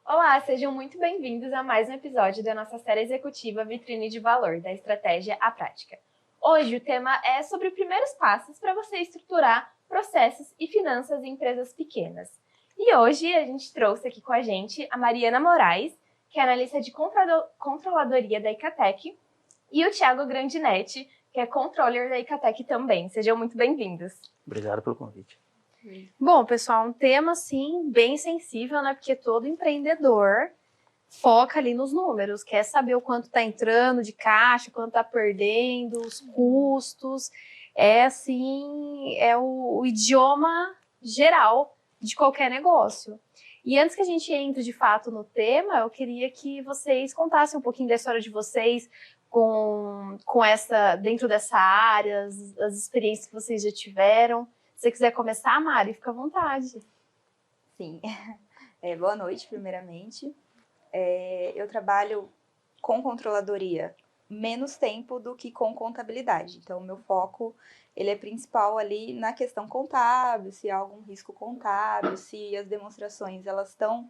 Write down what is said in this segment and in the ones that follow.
Olá, sejam muito bem-vindos a mais um episódio da nossa série executiva Vitrine de Valor, da Estratégia à Prática. Hoje o tema é sobre os primeiros passos para você estruturar processos e finanças em empresas pequenas. E hoje a gente trouxe aqui com a gente a Mariana Moraes, que é analista de controladoria da Icatec, e o Thiago Grandinetti, que é controller da Icatec também. Sejam muito bem-vindos. Obrigado pelo convite. Bom, pessoal, um tema, assim, bem sensível, né? Porque todo empreendedor foca ali nos números, quer saber o quanto está entrando de caixa, quanto está perdendo, os custos. É, assim, é o idioma geral de qualquer negócio. E antes que a gente entre, de fato, no tema, eu queria que vocês contassem um pouquinho da história de vocês dentro dessa área, as experiências que vocês já tiveram. Se você quiser começar, Mari, fica à vontade. Sim. Boa noite, primeiramente. Eu trabalho com controladoria menos tempo do que com contabilidade. Então, o meu foco ele é principal ali na questão contábil, se há algum risco contábil, se as demonstrações elas estão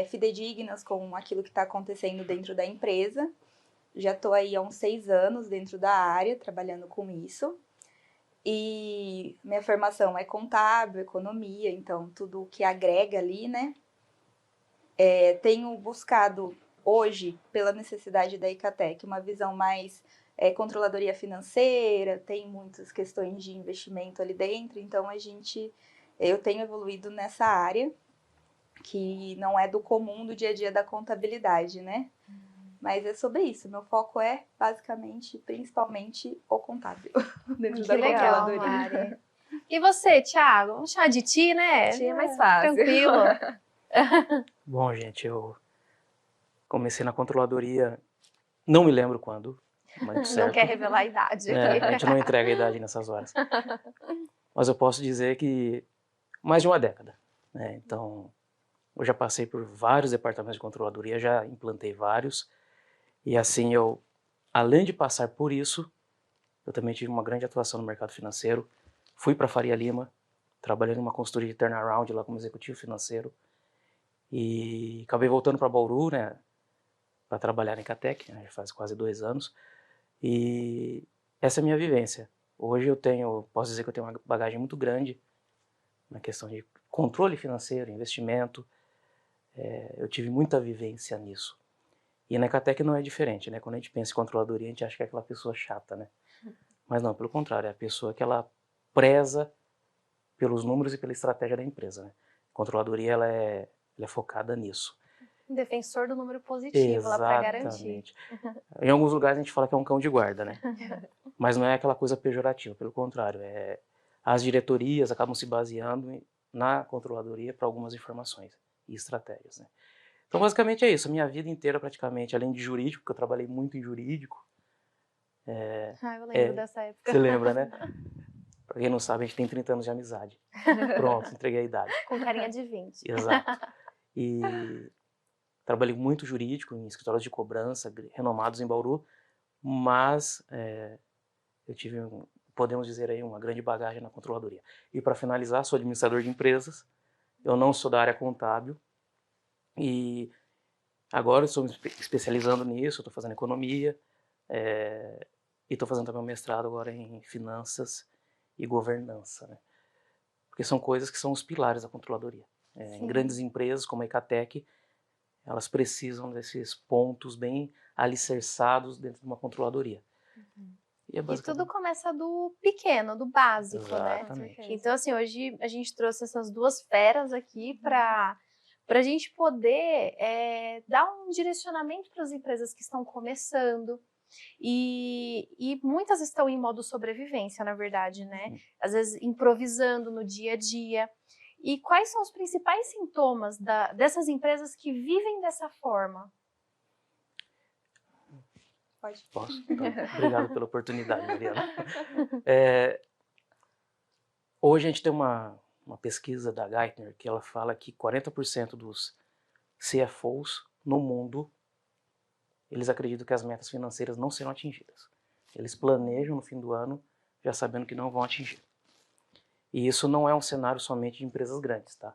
fidedignas com aquilo que está acontecendo dentro da empresa. Já estou aí há uns 6 anos dentro da área, trabalhando com isso. E minha formação é contábil, economia, então tudo que agrega ali, né? Tenho buscado hoje, pela necessidade da Icatec, uma visão mais controladoria financeira, tem muitas questões de investimento ali dentro, então eu tenho evoluído nessa área, que não é do comum do dia a dia da contabilidade, né? Mas é sobre isso, meu foco é basicamente, principalmente o contábil, dentro da legal, controladoria. Mari. E você, Thiago? Vamos chamar de ti, né? Ti é mais fácil. Tranquilo. Bom, gente, eu comecei na controladoria, não me lembro quando, muito certo. Não quer revelar a idade. A gente não entrega a idade nessas horas. Mas eu posso dizer que mais de uma década, né? Então, eu já passei por vários departamentos de controladoria, já implantei vários. E assim, além de passar por isso, eu também tive uma grande atuação no mercado financeiro. Fui para Faria Lima, trabalhei numa consultoria de turnaround lá como executivo financeiro. E acabei voltando para Bauru, né, para trabalhar na Icatec, né, já faz quase 2 anos. E essa é a minha vivência. Hoje posso dizer que eu tenho uma bagagem muito grande na questão de controle financeiro, investimento. Eu tive muita vivência nisso. E na Icatec não é diferente, né? Quando a gente pensa em controladoria, a gente acha que é aquela pessoa chata, né? Mas não, pelo contrário, é a pessoa que ela preza pelos números e pela estratégia da empresa, né? A controladoria, ela é focada nisso. Um defensor do número positivo, lá para garantir. Em alguns lugares a gente fala que é um cão de guarda, né? Mas não é aquela coisa pejorativa, pelo contrário. As diretorias acabam se baseando na controladoria para algumas informações e estratégias, né? Então, basicamente é isso. A minha vida inteira, praticamente, além de jurídico, porque eu trabalhei muito em jurídico. Eu lembro dessa época. Você lembra, né? Pra quem não sabe, a gente tem 30 anos de amizade. Pronto, entreguei a idade. Com carinha de 20. Exato. E trabalhei muito jurídico em escritórios de cobrança, renomados em Bauru, mas eu tive, podemos dizer aí, uma grande bagagem na controladoria. E para finalizar, sou administrador de empresas, eu não sou da área contábil, e agora eu estou me especializando nisso, estou fazendo economia, e estou fazendo também um mestrado agora em finanças e governança, né? Porque são coisas que são os pilares da controladoria. Em grandes empresas como a Icatec, elas precisam desses pontos bem alicerçados dentro de uma controladoria. E tudo começa do pequeno, do básico, Exatamente. né? Então, assim, hoje a gente trouxe essas duas feras aqui para a gente poder dar um direcionamento para as empresas que estão começando. E muitas estão em modo sobrevivência, na verdade, né? Às vezes improvisando no dia a dia. E quais são os principais sintomas dessas empresas que vivem dessa forma? Pode. Posso? Então, obrigado pela oportunidade, Mariana. Hoje a gente tem uma pesquisa da Gartner que ela fala que 40% dos CFOs no mundo, eles acreditam que as metas financeiras não serão atingidas. Eles planejam no fim do ano já sabendo que não vão atingir. E isso não é um cenário somente de empresas grandes, tá?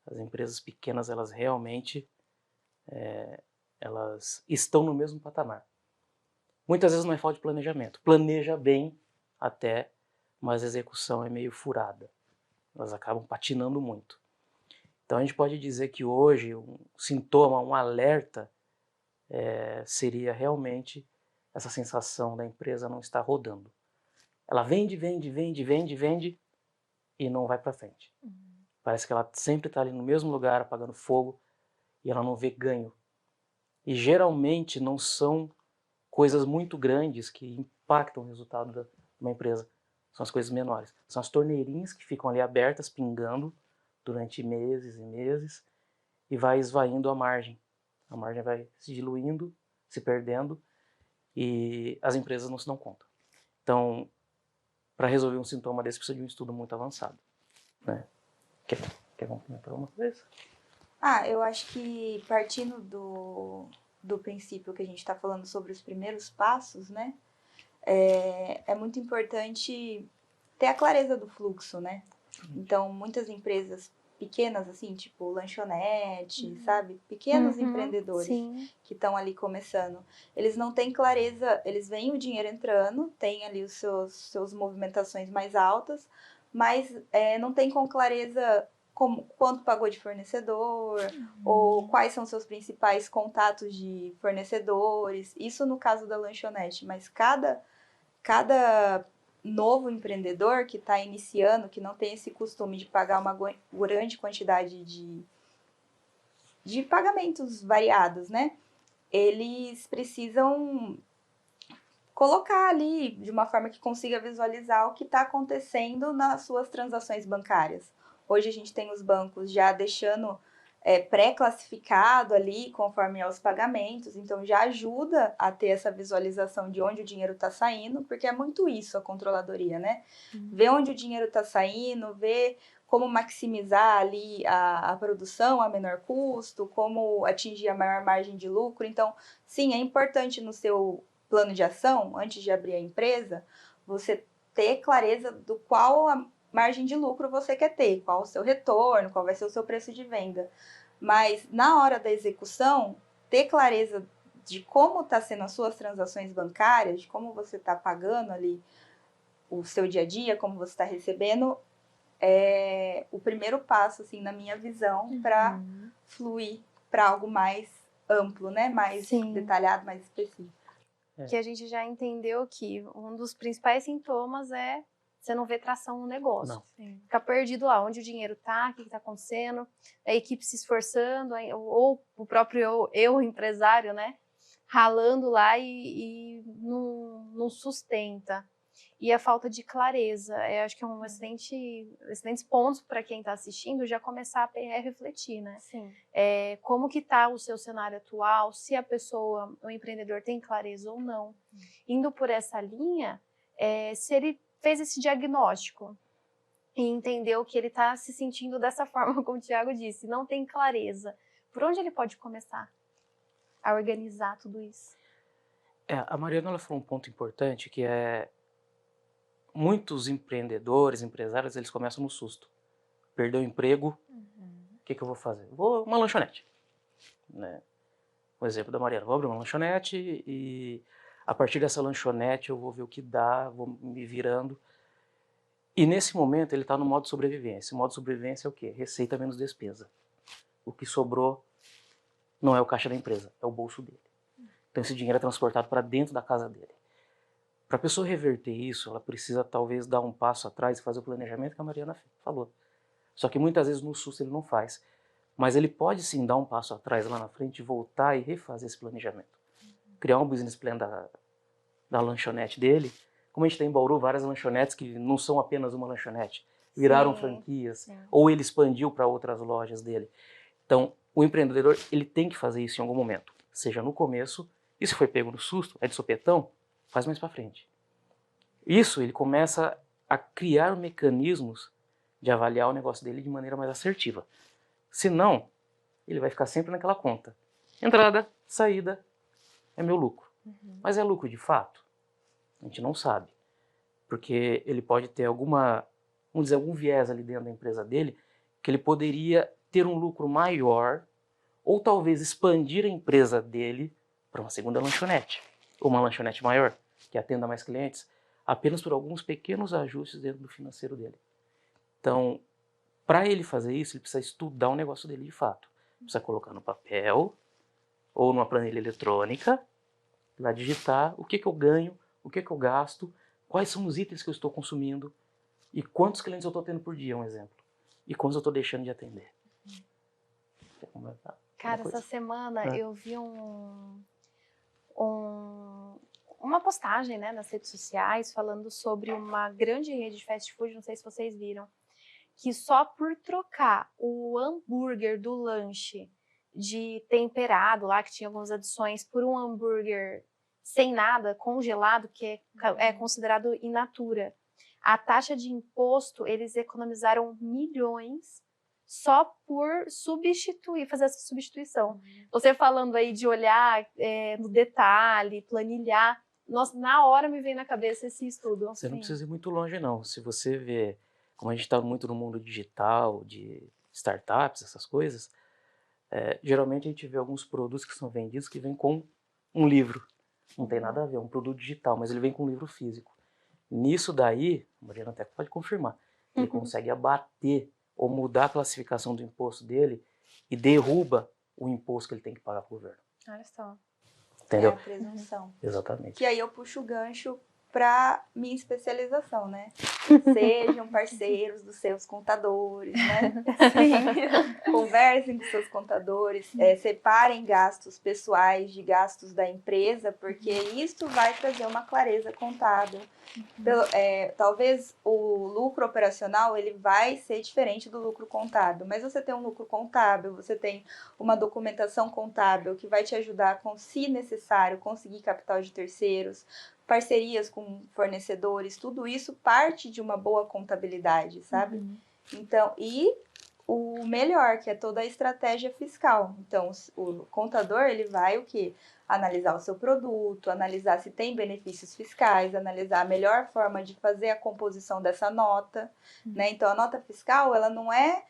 As empresas pequenas, elas realmente elas estão no mesmo patamar. Muitas vezes não é falta de planejamento. Planeja bem até, mas a execução é meio furada. Elas acabam patinando muito. Então a gente pode dizer que hoje um sintoma, um alerta, seria realmente essa sensação da empresa não estar rodando. Ela vende e não vai para frente. Parece que ela sempre está ali no mesmo lugar, apagando fogo, e ela não vê ganho. E geralmente não são coisas muito grandes que impactam o resultado de uma empresa. São as coisas menores. São as torneirinhas que ficam ali abertas, pingando, durante meses e meses, e vai esvaindo a margem. A margem vai se diluindo, se perdendo, e as empresas não se dão conta. Então, para resolver um sintoma desse, precisa de um estudo muito avançado. Né? Quer complementar alguma coisa? Eu acho que partindo do princípio que a gente está falando sobre os primeiros passos, né? É muito importante ter a clareza do fluxo, né? Então, muitas empresas pequenas, assim, tipo lanchonete, sabe? Pequenos empreendedores que estão ali começando. Eles não têm clareza, eles veem o dinheiro entrando, tem ali os seus movimentações mais altas, mas não tem com clareza quanto pagou de fornecedor, ou quais são seus principais contatos de fornecedores. Isso no caso da lanchonete, mas cada novo empreendedor que está iniciando, que não tem esse costume de pagar uma grande quantidade de pagamentos variados, né? Eles precisam colocar ali de uma forma que consiga visualizar o que está acontecendo nas suas transações bancárias. Hoje a gente tem os bancos já deixando pré-classificado ali conforme aos pagamentos, então já ajuda a ter essa visualização de onde o dinheiro está saindo, porque é muito isso a controladoria, né? Ver onde o dinheiro está saindo, ver como maximizar ali a produção a menor custo, como atingir a maior margem de lucro. Então, sim, é importante no seu plano de ação, antes de abrir a empresa, você ter clareza do qual a margem de lucro você quer ter, qual o seu retorno, qual vai ser o seu preço de venda. Mas na hora da execução, ter clareza de como está sendo as suas transações bancárias, de como você está pagando ali o seu dia a dia, como você está recebendo, é o primeiro passo, assim, na minha visão, para fluir para algo mais amplo, né? Mais detalhado, mais específico. Que a gente já entendeu que um dos principais sintomas é você não vê tração no negócio. Fica perdido lá, onde o dinheiro está, o que está acontecendo, a equipe se esforçando, ou o próprio eu empresário, né? Ralando lá e não sustenta. E a falta de clareza, acho que é um excelentes pontos para quem está assistindo já começar a refletir, né? Sim. Como que está o seu cenário atual, se a pessoa, o empreendedor tem clareza ou não. Indo por essa linha, se ele fez esse diagnóstico e entendeu que ele está se sentindo dessa forma, como o Thiago disse, não tem clareza, por onde ele pode começar a organizar tudo isso? A Mariana ela falou um ponto importante, que é muitos empreendedores, empresários, eles começam no susto. Perdeu o emprego, o que eu vou fazer? Vou uma lanchonete. Né? O exemplo da Mariana, vou abrir uma lanchonete e a partir dessa lanchonete eu vou ver o que dá, vou me virando. E nesse momento ele está no modo sobrevivência. O modo sobrevivência é o quê? Receita menos despesa. O que sobrou não é o caixa da empresa, é o bolso dele. Então esse dinheiro é transportado para dentro da casa dele. Para a pessoa reverter isso, ela precisa talvez dar um passo atrás e fazer o planejamento que a Mariana falou. Só que muitas vezes no susto ele não faz. Mas ele pode sim dar um passo atrás lá na frente, voltar e refazer esse planejamento. Criar um business plan da lanchonete dele. Como a gente tem em Bauru várias lanchonetes que não são apenas uma lanchonete, viraram franquias, ou ele expandiu para outras lojas dele. Então, o empreendedor ele tem que fazer isso em algum momento, seja no começo, e se foi pego no susto, é de sopetão, faz mais para frente. Isso ele começa a criar mecanismos de avaliar o negócio dele de maneira mais assertiva. Senão, ele vai ficar sempre naquela conta. Entrada, saída, é meu lucro. Mas é lucro de fato? A gente não sabe. Porque ele pode ter vamos dizer, algum viés ali dentro da empresa dele que ele poderia ter um lucro maior ou talvez expandir a empresa dele para uma segunda lanchonete, ou uma lanchonete maior, que atenda mais clientes, apenas por alguns pequenos ajustes dentro do financeiro dele. Então, para ele fazer isso, ele precisa estudar o negócio dele de fato. Precisa colocar no papel ou numa planilha eletrônica, lá digitar o que eu ganho, o que eu gasto, quais são os itens que eu estou consumindo e quantos clientes eu estou tendo por dia, um exemplo. E quantos eu estou deixando de atender. Quer comentar? Cara, essa semana eu vi uma postagem, né, nas redes sociais falando sobre uma grande rede de fast food, não sei se vocês viram, que só por trocar o hambúrguer do lanche de temperado lá, que tinha algumas adições, por um hambúrguer sem nada, congelado, que é considerado in natura, a taxa de imposto, eles economizaram milhões só por fazer essa substituição. Você falando aí de olhar no detalhe, planilhar, nossa, na hora me veio na cabeça esse estudo. Você não precisa ir muito longe, não. Se você vê, como a gente está muito no mundo digital, de startups, essas coisas, geralmente a gente vê alguns produtos que são vendidos que vêm com um livro. Não tem nada a ver, é um produto digital, mas ele vem com um livro físico. Nisso daí, a Mariana até pode confirmar, ele consegue abater ou mudar a classificação do imposto dele e derruba o imposto que ele tem que pagar para o governo. Olha só. Entendeu? É a presunção. Exatamente. Que aí eu puxo o gancho para minha especialização, né? Sejam parceiros dos seus contadores, né? Sim. Conversem com seus contadores, separem gastos pessoais de gastos da empresa, porque isso vai trazer uma clareza contábil. Talvez o lucro operacional ele vai ser diferente do lucro contábil, mas você tem um lucro contábil, você tem uma documentação contábil que vai te ajudar, se necessário, conseguir capital de terceiros, parcerias com fornecedores, tudo isso parte de uma boa contabilidade, sabe? Então, e o melhor, que é toda a estratégia fiscal. Então, o contador, ele vai o quê? Analisar o seu produto, analisar se tem benefícios fiscais, analisar a melhor forma de fazer a composição dessa nota, né? Então, a nota fiscal, ela não é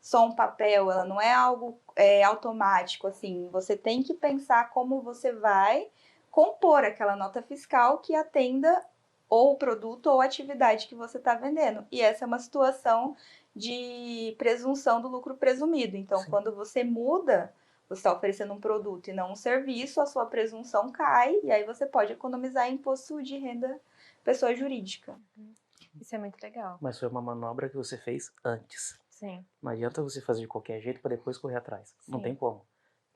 só um papel, ela não é algo automático, assim. Você tem que pensar como você vai compor aquela nota fiscal que atenda ou o produto ou a atividade que você está vendendo. E essa é uma situação de presunção do lucro presumido. Então, sim, quando você muda, você está oferecendo um produto e não um serviço, a sua presunção cai e aí você pode economizar imposto de renda pessoa jurídica. Isso é muito legal. Mas foi uma manobra que você fez antes. Sim. Não adianta você fazer de qualquer jeito para depois correr atrás. Sim. Não tem como.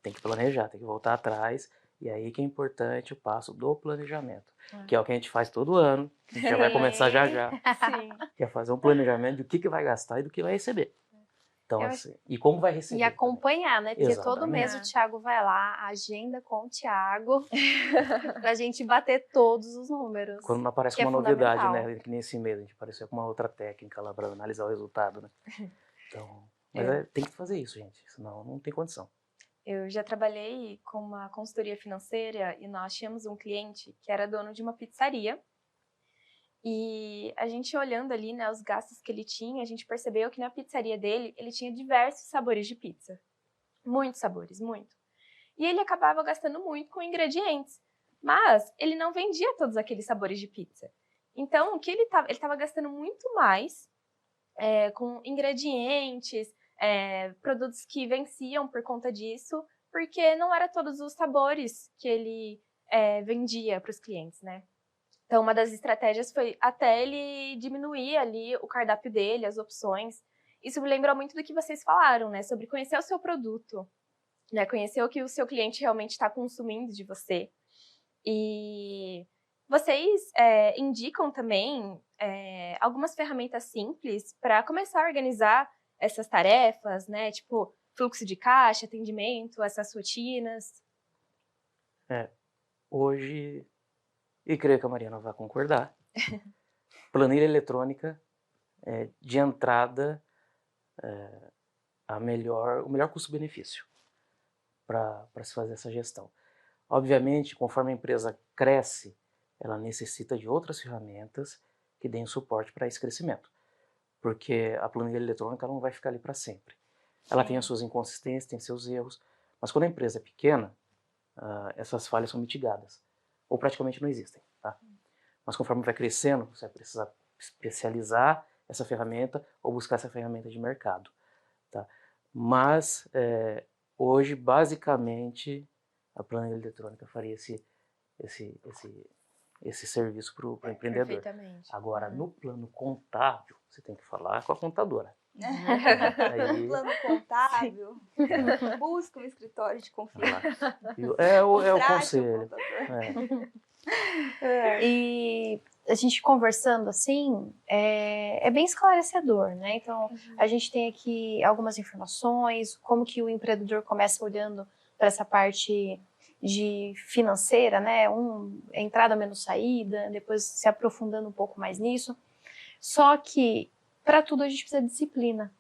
Tem que planejar, tem que voltar atrás. E aí que é importante o passo do planejamento, que é o que a gente faz todo ano, que a gente já vai começar já. Sim. Que é fazer um planejamento do que vai gastar e do que vai receber. Então, assim, e como vai receber. E acompanhar, né? Porque exatamente, todo mês o Thiago vai lá, agenda com o Thiago, pra gente bater todos os números. Quando não aparece uma novidade, né? Que nesse mês a gente apareceu com uma outra técnica lá para analisar o resultado, né? Então, mas tem que fazer isso, gente, senão não tem condição. Eu já trabalhei com uma consultoria financeira e nós tínhamos um cliente que era dono de uma pizzaria. E a gente olhando ali, né, os gastos que ele tinha, a gente percebeu que na pizzaria dele, ele tinha diversos sabores de pizza. Muitos sabores, muito. E ele acabava gastando muito com ingredientes. Mas ele não vendia todos aqueles sabores de pizza. Então, o que ele estava gastando muito mais com ingredientes, produtos que venciam por conta disso, porque não era todos os sabores que ele vendia para os clientes, né? Então, uma das estratégias foi até ele diminuir ali o cardápio dele, as opções. Isso me lembrou muito do que vocês falaram, né? Sobre conhecer o seu produto, né? Conhecer o que o seu cliente realmente está consumindo de você. E vocês indicam também algumas ferramentas simples para começar a organizar essas tarefas, né? Tipo, fluxo de caixa, atendimento, essas rotinas. Hoje, e creio que a Mariana vai concordar, planilha eletrônica de entrada o melhor custo-benefício para se fazer essa gestão. Obviamente, conforme a empresa cresce, ela necessita de outras ferramentas que deem suporte para esse crescimento. Porque a planilha eletrônica ela não vai ficar ali para sempre. Ela tem as suas inconsistências, tem seus erros, mas quando a empresa é pequena, essas falhas são mitigadas, ou praticamente não existem. Tá? Mas conforme vai crescendo, você vai precisar especializar essa ferramenta ou buscar essa ferramenta de mercado. Tá? Mas, hoje, basicamente, a planilha eletrônica faria esse serviço para o empreendedor. Perfeitamente. Agora, no plano contábil, você tem que falar com a contadora. No Aí, plano contábil, busca um escritório de confiança. é o Contrate um conselho. contador. E a gente conversando assim, é bem esclarecedor, né? Então, a gente tem aqui algumas informações, como que o empreendedor começa olhando para essa parte de financeira, né? Entrada menos saída, depois se aprofundando um pouco mais nisso. Só que, para tudo, a gente precisa de disciplina.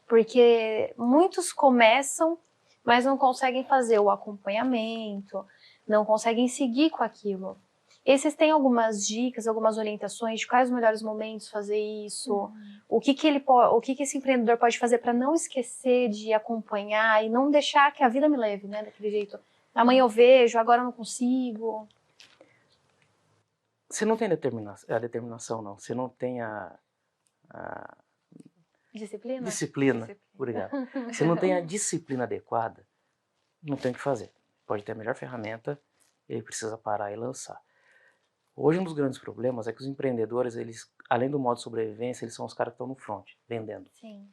Porque muitos começam, mas não conseguem fazer o acompanhamento, não conseguem seguir com aquilo. Esses têm algumas dicas, algumas orientações de quais os melhores momentos fazer isso, o que esse empreendedor pode fazer para não esquecer de acompanhar e não deixar que a vida me leve, né, daquele jeito. Amanhã eu vejo, agora eu não consigo. Você não tem determinação, não. Você não tem a Disciplina? disciplina. Obrigado. Você não tem a disciplina adequada, não tem o que fazer. Pode ter a melhor ferramenta, ele precisa parar e lançar. Hoje, um dos grandes problemas é que os empreendedores, eles, além do modo de sobrevivência, eles são os caras que estão no front, vendendo. Sim.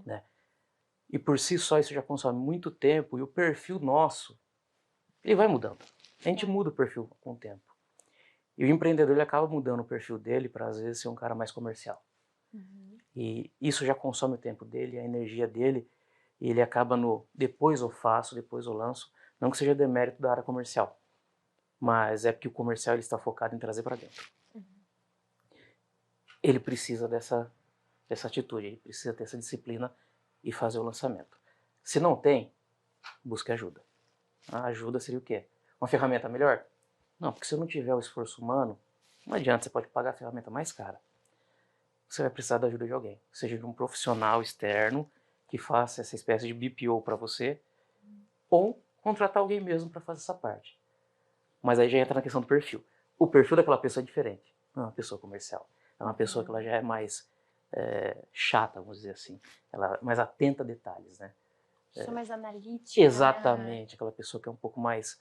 Né? E por si só, isso já consome muito tempo, e o perfil nosso, ele vai mudando. A gente muda o perfil com o tempo. E o empreendedor, ele acaba mudando o perfil dele para, às vezes, ser um cara mais comercial. E isso já consome o tempo dele, a energia dele, e ele acaba no depois eu faço, depois eu lanço. Não que seja demérito da área comercial, mas é porque o comercial ele está focado em trazer para dentro. Ele precisa dessa atitude, ele precisa ter essa disciplina e fazer o lançamento. Se não tem, busque ajuda. A ajuda seria o quê? Uma ferramenta melhor? Não, porque se não tiver o esforço humano, não adianta, você pode pagar a ferramenta mais cara. Você vai precisar da ajuda de alguém, seja de um profissional externo que faça essa espécie de BPO para você, ou contratar alguém mesmo para fazer essa parte. Mas aí já entra na questão do perfil. O perfil daquela pessoa é diferente, não é uma pessoa comercial. É uma pessoa que ela já é mais chata, vamos dizer assim. Ela é mais atenta a detalhes, né? Sou mais analítica. Exatamente, aquela pessoa que é um pouco mais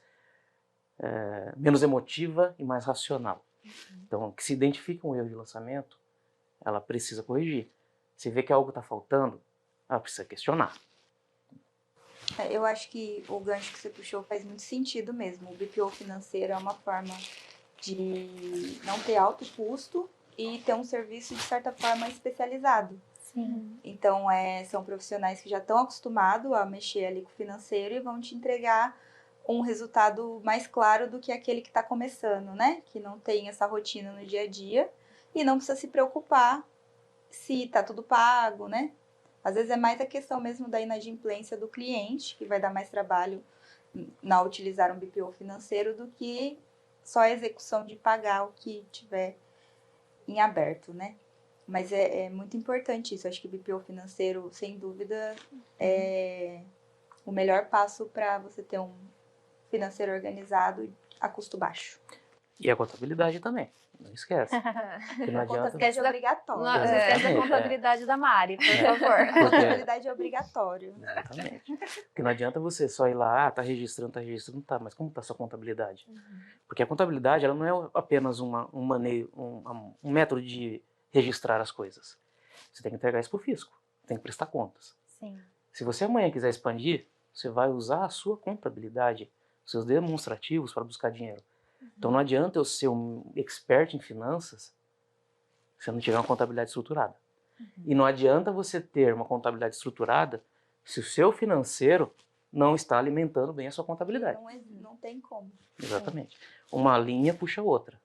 menos emotiva e mais racional. Então, que se identifica um erro de lançamento, ela precisa corrigir. Se vê que algo está faltando, ela precisa questionar. Eu acho que o gancho que você puxou faz muito sentido mesmo. O BPO financeiro é uma forma de não ter alto custo e ter um serviço, de certa forma, especializado. Sim. Então, são profissionais que já estão acostumados a mexer ali com o financeiro e vão te entregar um resultado mais claro do que aquele que está começando, né? Que não tem essa rotina no dia a dia e não precisa se preocupar se está tudo pago, né? Às vezes é mais a questão mesmo da inadimplência do cliente, que vai dar mais trabalho na utilizar um BPO financeiro do que só a execução de pagar o que tiver em aberto, né? Mas é muito importante isso. Acho que o BPO financeiro, sem dúvida, é o melhor passo para você ter um financeiro organizado a custo baixo. E a contabilidade também, não esquece. Que não A adianta. contabilidade é obrigatória. Não esquece da contabilidade da Mari, por favor. A contabilidade é obrigatório. Exatamente. Porque não adianta você só ir lá, tá registrando, tá, mas como tá a sua contabilidade? Porque a contabilidade, ela não é apenas um método de registrar as coisas. Você tem que entregar isso pro fisco, tem que prestar contas. Sim. Se você amanhã quiser expandir, você vai usar a sua contabilidade, seus demonstrativos para buscar dinheiro. Então não adianta eu ser um expert em finanças se eu não tiver uma contabilidade estruturada. E não adianta você ter uma contabilidade estruturada se o seu financeiro não está alimentando bem a sua contabilidade. Não tem como. Exatamente. Uma linha puxa a outra.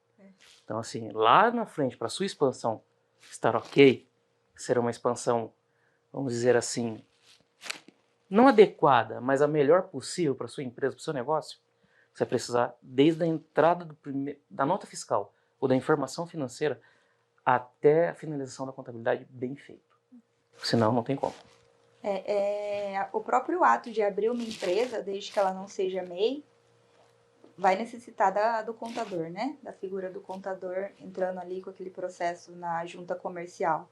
Então assim, lá na frente, para a sua expansão estar ok, ser uma expansão, vamos dizer assim, não adequada, mas a melhor possível para a sua empresa, para o seu negócio, Você vai precisar, desde a entrada da nota fiscal ou da informação financeira até a finalização da contabilidade bem feito. Senão, não tem como. O próprio ato de abrir uma empresa, desde que ela não seja MEI, vai necessitar do contador, né? Da figura do contador entrando ali com aquele processo na junta comercial.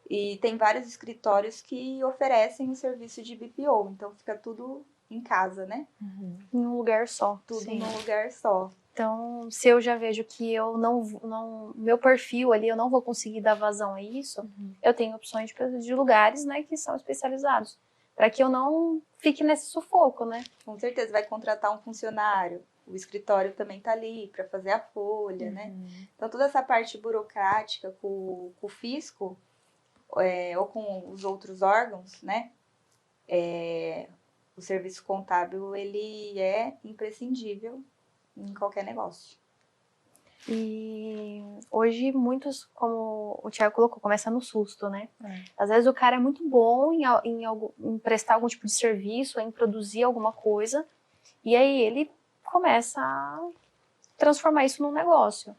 E tem vários escritórios que oferecem o serviço de BPO, então fica tudo em casa, né? Em um lugar só. Tudo Sim. num lugar só. Então, se eu já vejo que eu meu perfil ali, eu não vou conseguir dar vazão a isso, eu tenho opções de lugares, né, que são especializados, para que eu não fique nesse sufoco, né? Com certeza, vai contratar um funcionário, o escritório também tá ali para fazer a folha, né? Então, toda essa parte burocrática com o fisco, ou com os outros órgãos, né? O serviço contábil, ele é imprescindível em qualquer negócio. E hoje muitos, como o Thiago colocou, começa no susto, né? Às vezes o cara é muito bom em prestar algum tipo de serviço, em produzir alguma coisa, e aí ele começa a transformar isso num negócio.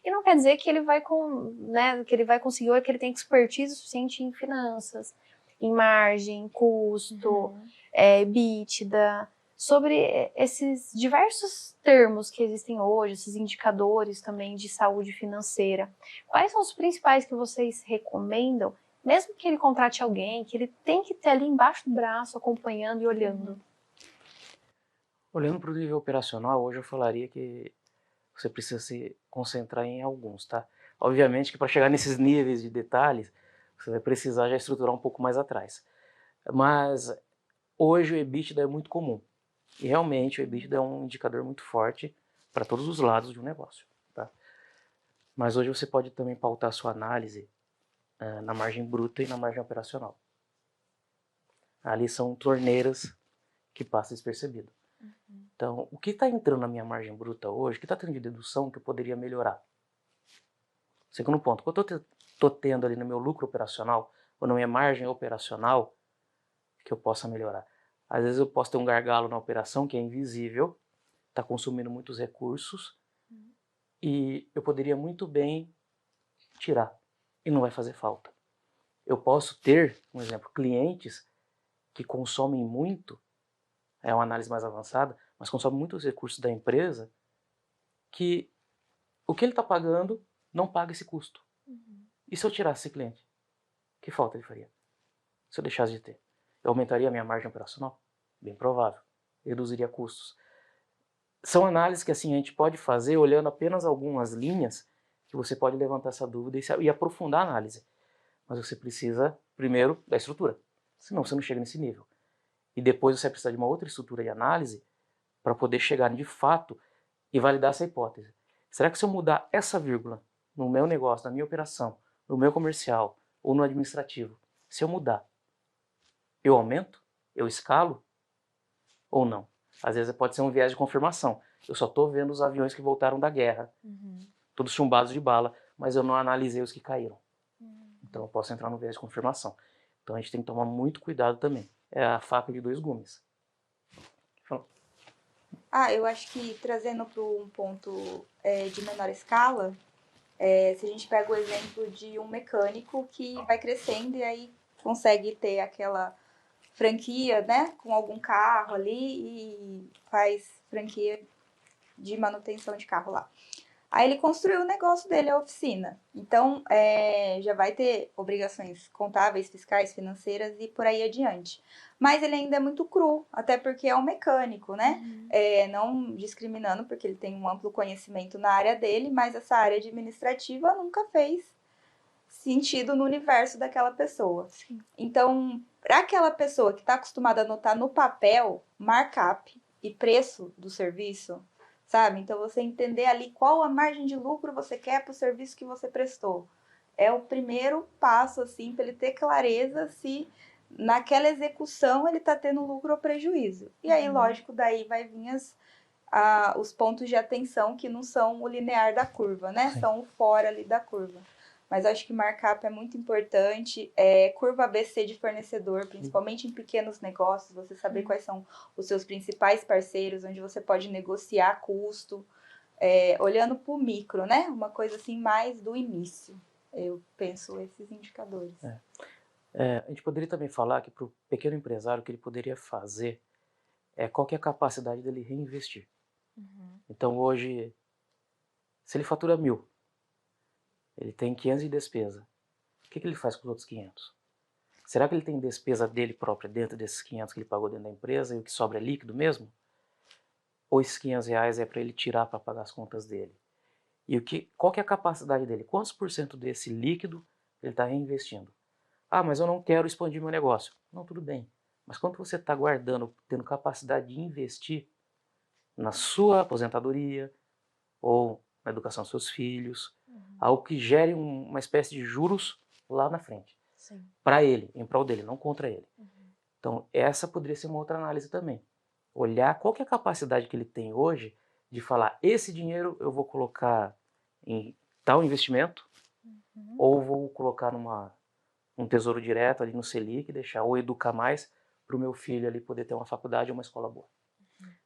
E não quer dizer que ele vai que ele vai conseguir, ou que ele tem expertise suficiente em finanças, em margem, custo, EBITDA, sobre esses diversos termos que existem hoje, esses indicadores também de saúde financeira. Quais são os principais que vocês recomendam, mesmo que ele contrate alguém, que ele tem que ter ali embaixo do braço, acompanhando e olhando? Olhando para o nível operacional, hoje eu falaria que você precisa se concentrar em alguns, tá? Obviamente que para chegar nesses níveis de detalhes, você vai precisar já estruturar um pouco mais atrás. Mas hoje o EBITDA é muito comum. E realmente o EBITDA é um indicador muito forte para todos os lados de um negócio, tá? Mas hoje você pode também pautar a sua análise na margem bruta e na margem operacional. Ali são torneiras que passam despercebido. Então, o que está entrando na minha margem bruta hoje, o que está tendo de dedução que eu poderia melhorar? Segundo ponto, o que eu estou tendo ali no meu lucro operacional, ou na minha margem operacional, que eu possa melhorar? Às vezes eu posso ter um gargalo na operação que é invisível, está consumindo muitos recursos, e eu poderia muito bem tirar, e não vai fazer falta. Eu posso ter, um exemplo, clientes que consomem muito, é uma análise mais avançada, mas consomem muitos recursos da empresa, que o que ele está pagando não paga esse custo. E se eu tirasse esse cliente? Que falta ele faria? Se eu deixasse de ter? Eu aumentaria a minha margem operacional? Bem provável. Reduziria custos. São análises que assim, a gente pode fazer olhando apenas algumas linhas, que você pode levantar essa dúvida e aprofundar a análise. Mas você precisa, primeiro, da estrutura. Senão você não chega nesse nível. E depois você vai precisar de uma outra estrutura de análise para poder chegar de fato e validar essa hipótese. Será que se eu mudar essa vírgula no meu negócio, na minha operação, no meu comercial ou no administrativo, se eu mudar, eu aumento? Eu escalo? Ou não? Às vezes pode ser um viés de confirmação. Eu só estou vendo os aviões que voltaram da guerra, todos chumbados de bala, mas eu não analisei os que caíram. Então eu posso entrar no viés de confirmação. Então a gente tem que tomar muito cuidado também. É a faca de dois gumes. Eu acho que trazendo para um ponto de menor escala, se a gente pega o exemplo de um mecânico que vai crescendo e aí consegue ter aquela franquia, né, com algum carro ali e faz franquia de manutenção de carro lá. Aí ele construiu o negócio dele, a oficina. Então, já vai ter obrigações contábeis, fiscais, financeiras e por aí adiante. Mas ele ainda é muito cru, até porque é um mecânico, né? Não discriminando, porque ele tem um amplo conhecimento na área dele, mas essa área administrativa nunca fez sentido no universo daquela pessoa. Sim. Então, para aquela pessoa que está acostumada a anotar no papel markup e preço do serviço, sabe? Então, você entender ali qual a margem de lucro você quer para o serviço que você prestou. É o primeiro passo, assim, para ele ter clareza se naquela execução ele está tendo lucro ou prejuízo. E aí, lógico, daí vai vir os pontos de atenção que não são o linear da curva, né? Sim. São o fora ali da curva. mas acho que markup é muito importante. Curva ABC de fornecedor, principalmente em pequenos negócios, você saber quais são os seus principais parceiros, onde você pode negociar custo, olhando para o micro, né? Uma coisa assim mais do início. Eu penso esses indicadores. A gente poderia também falar que para o pequeno empresário o que ele poderia fazer qual que é a capacidade dele reinvestir. Então hoje, se ele fatura 1.000, ele tem 500 de despesa, o que ele faz com os outros 500? Será que ele tem despesa dele própria dentro desses 500 que ele pagou dentro da empresa e o que sobra é líquido mesmo? Ou esses R$500 é para ele tirar para pagar as contas dele? E qual que é a capacidade dele? Quantos por cento desse líquido ele está reinvestindo? Ah, mas eu não quero expandir meu negócio. Não, tudo bem. Mas quanto você está guardando, tendo capacidade de investir na sua aposentadoria ou na educação dos seus filhos, algo que gere uma espécie de juros lá na frente. Para ele, em prol dele, não contra ele. Então, essa poderia ser uma outra análise também. Olhar qual que é a capacidade que ele tem hoje de falar, esse dinheiro eu vou colocar em tal investimento, ou vou colocar um tesouro direto ali no Selic, deixar ou educar mais para o meu filho ali poder ter uma faculdade ou uma escola boa.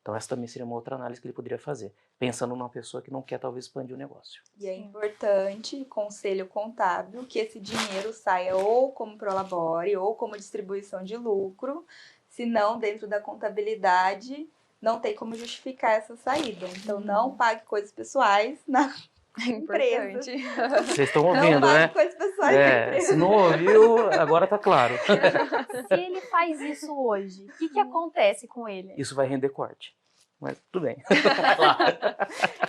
Então essa também seria uma outra análise que ele poderia fazer, pensando numa pessoa que não quer talvez expandir o negócio. E é importante, conselho contábil, que esse dinheiro saia ou como prolabore ou como distribuição de lucro, senão dentro da contabilidade não tem como justificar essa saída. Então não pague coisas pessoais na empresa. Vocês estão ouvindo, não né? pague coisas pessoais na empresa. Se não ouviu, agora tá claro. Se ele faz isso hoje, o que acontece com ele? Isso vai render corte. Mas tudo bem.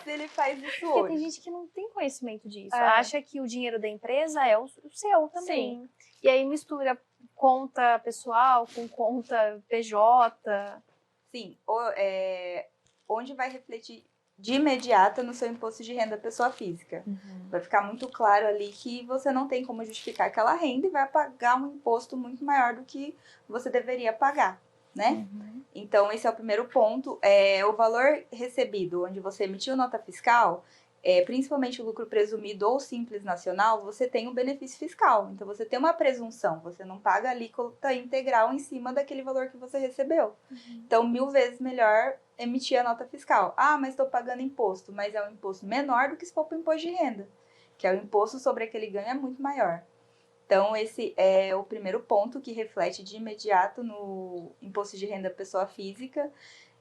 Se ele faz isso Porque hoje. tem gente que não tem conhecimento disso. Acha que o dinheiro da empresa é o seu também. Sim. E aí mistura conta pessoal com conta PJ. Sim, onde vai refletir de imediato no seu imposto de renda pessoa física. Vai ficar muito claro ali que você não tem como justificar aquela renda e vai pagar um imposto muito maior do que você deveria pagar, né? Então, esse é o primeiro ponto. O valor recebido, onde você emitiu nota fiscal, principalmente o lucro presumido ou simples nacional, você tem um benefício fiscal. Então, você tem uma presunção, você não paga a alíquota integral em cima daquele valor que você recebeu. Então, 1000 vezes melhor emitir a nota fiscal. Ah, mas estou pagando imposto, mas é um imposto menor do que se for para o imposto de renda, que é o imposto sobre aquele ganho é muito maior. Então, esse é o primeiro ponto que reflete de imediato no imposto de renda pessoa física.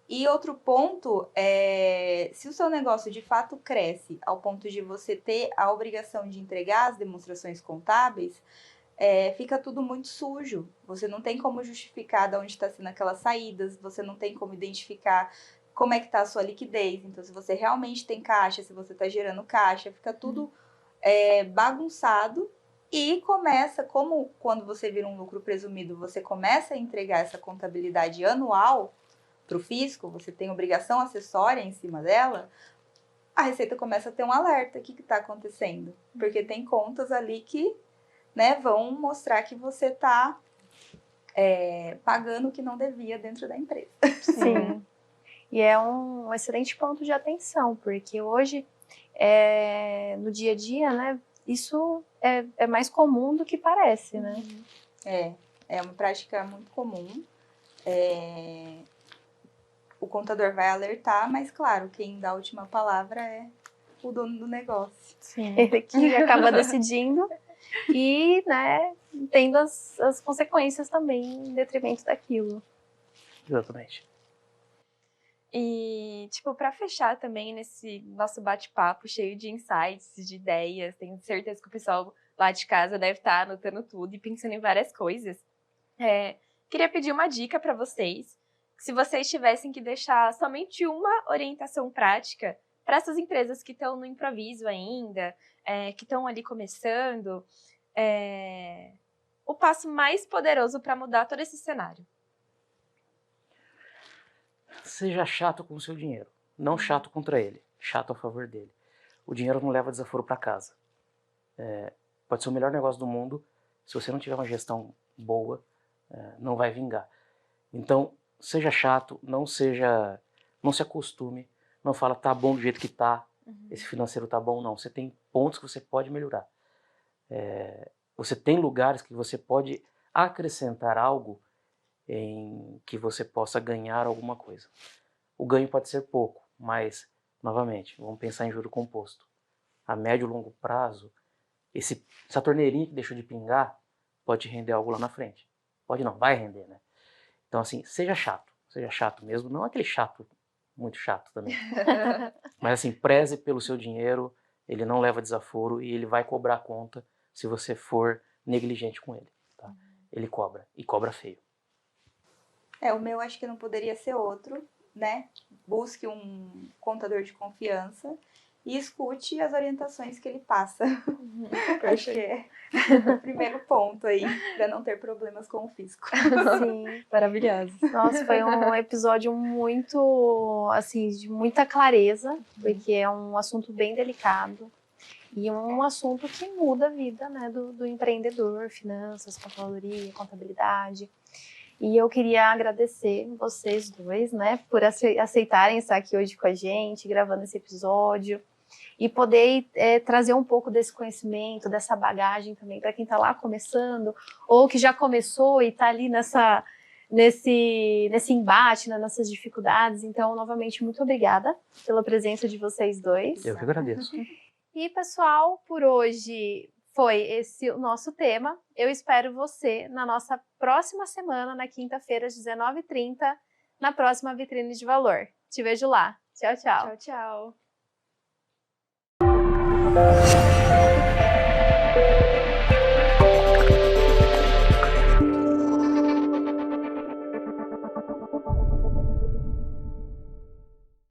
E outro ponto é, se o seu negócio de fato cresce ao ponto de você ter a obrigação de entregar as demonstrações contábeis, fica tudo muito sujo. Você não tem como justificar de onde está sendo aquelas saídas, você não tem como identificar como é que está a sua liquidez. Então, se você realmente tem caixa, se você está gerando caixa, fica tudo bagunçado. E começa, como quando você vira um lucro presumido, você começa a entregar essa contabilidade anual para o fisco, você tem obrigação acessória em cima dela, a Receita começa a ter um alerta. O que está acontecendo? Porque tem contas ali que vão mostrar que você está pagando o que não devia dentro da empresa. Sim. E é um excelente ponto de atenção, porque hoje, no dia a dia, né, isso é mais comum do que parece, né? É uma prática muito comum. O contador vai alertar, mas claro, quem dá a última palavra é o dono do negócio. Sim. Ele que acaba decidindo e, tendo as consequências também em detrimento daquilo. Exatamente. E, para fechar também nesse nosso bate-papo cheio de insights, de ideias, tenho certeza que o pessoal lá de casa deve estar anotando tudo e pensando em várias coisas. Queria pedir uma dica para vocês, se vocês tivessem que deixar somente uma orientação prática para essas empresas que estão no improviso ainda, que estão ali começando, o passo mais poderoso para mudar todo esse cenário. Seja chato com o seu dinheiro, não chato contra ele, chato a favor dele. O dinheiro não leva desaforo para casa. Pode ser o melhor negócio do mundo, se você não tiver uma gestão boa, não vai vingar. Então, seja chato, não se acostume, não fala tá bom do jeito que tá, esse financeiro tá bom, não. Você tem pontos que você pode melhorar. Você tem lugares que você pode acrescentar algo em que você possa ganhar alguma coisa. O ganho pode ser pouco, mas, novamente, vamos pensar em juro composto. A médio e longo prazo, essa torneirinha que deixou de pingar pode render algo lá na frente. Pode não, vai render, né? Então, assim, seja chato mesmo, não aquele chato, muito chato também. Mas, assim, preze pelo seu dinheiro, ele não leva desaforo e ele vai cobrar conta se você for negligente com ele, tá? Ele cobra, e cobra feio. O meu acho que não poderia ser outro, né? Busque um contador de confiança e escute as orientações que ele passa. Acho que é o primeiro ponto aí, para não ter problemas com o fisco. Sim, Maravilhoso. nossa, foi um episódio muito, assim, de muita clareza, porque é um assunto bem delicado e um assunto que muda a vida, né, do empreendedor, finanças, controladoria, contabilidade. E eu queria agradecer vocês dois, né, por aceitarem estar aqui hoje com a gente, gravando esse episódio, e poder trazer um pouco desse conhecimento, dessa bagagem também para quem está lá começando, ou que já começou e está ali nesse embate, né, nessas dificuldades. Então, novamente, muito obrigada pela presença de vocês dois. Eu que agradeço. E, pessoal, por hoje foi esse o nosso tema. Eu espero você na nossa próxima semana, na quinta-feira, às 19h30, na próxima Vitrine de Valor. Te vejo lá. Tchau, tchau. Tchau, tchau.